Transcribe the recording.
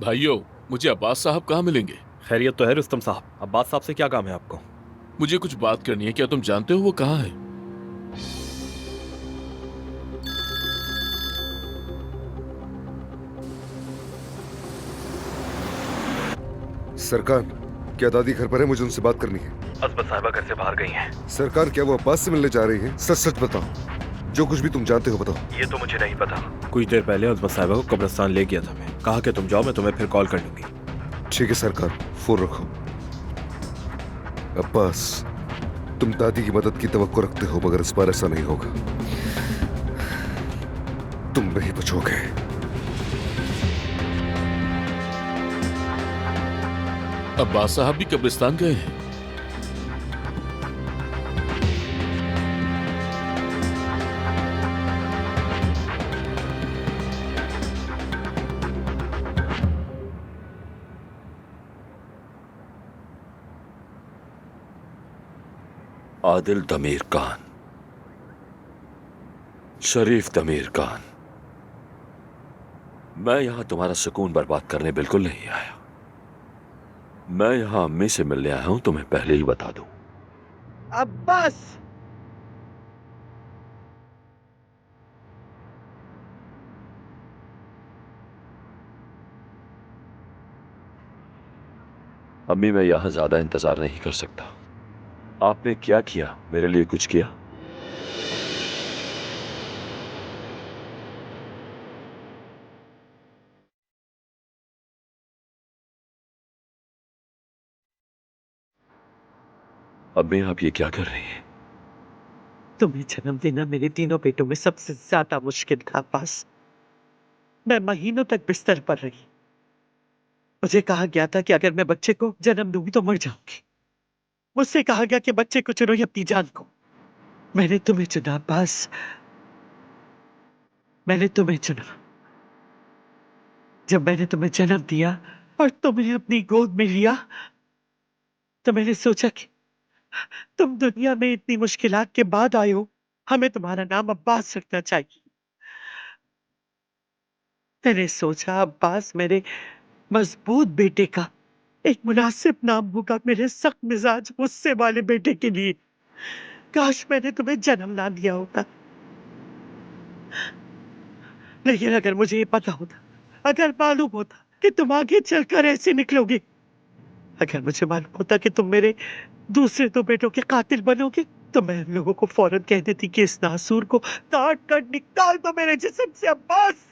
भाइयों, मुझे अब्बास साहब कहाँ मिलेंगे? खैरियत तो है रुस्तम साहब। अब्बास साहब से क्या काम है आपको? मुझे कुछ बात करनी है। क्या तुम जानते हो वो कहाँ है? सरकार, क्या दादी घर पर है? मुझे उनसे बात करनी है। अजमत साहिबा घर से बाहर गई हैं। सरकार, क्या वो अब्बास से मिलने जा रही हैं? सच सच बताओ, जो कुछ भी तुम जानते हो बताओ। ये तो मुझे नहीं पता। कुछ देर पहले अजमत साहिबा को कब्रिस्तान ले गया था मैं। कहा कि तुम जाओ, मैं तुम्हें फिर कॉल कर लूंगी। ठीक है सरकार, फोन रखो। अब्बास, तुम दादी की मदद की तवक्को रखते हो, मगर इस बार ऐसा नहीं होगा। तुम नहीं बचोगे। अब्बास साहब भी कब्रिस्तान गए हैं। आदिल दमीर खान, शरीफ दमीर खान, मैं यहां तुम्हारा सुकून बर्बाद करने बिल्कुल नहीं आया। मैं यहां अम्मी से मिलने आया हूं, तुम्हें पहले ही बता दूं। अब्बास, अम्मी, मैं यहां ज्यादा इंतजार नहीं कर सकता। आपने क्या किया? मेरे लिए कुछ किया? अम्मी, आप ये क्या कर रही हैं? तुम्हें जन्म देना मेरे तीनों बेटों में सबसे ज्यादा मुश्किल था अब्बास। मैं महीनों तक बिस्तर पर रही। मुझे कहा गया था कि अगर मैं बच्चे को जन्म दूंगी तो मर जाऊंगी। मुझसे कहा गया कि बच्चे को चुनो या अपनी जान को। मैंने तुम्हें चुना अब्बास, मैंने तुम्हें चुना। जब मैंने तुम्हें जन्म दिया और तुमने अपनी गोद में लिया, तो मैंने सोचा कि तुम दुनिया में इतनी मुश्किलात के बाद आए हो, हमें तुम्हारा नाम अब्बास रखना चाहिए। मैंने सोचा अब्बास मेरे मजबूत बेटे का एक मुनासिब नाम होगा मेरे सख्त मिजाज गुस्से वाले बेटे के लिए। काश मैंने तुम्हें जन्म ना दिया होता। लेकिन अगर मुझे ये पता होता, अगर मालूम होता कि तुम आगे चलकर ऐसे निकलोगे, अगर मुझे मालूम होता कि तुम मेरे दूसरे दो बेटों के कातिल बनोगे, तो मैं लोगों को फौरन कह देती कि इस नासूर को काट कर निकाल दो मेरे जिस्म से अब्बास।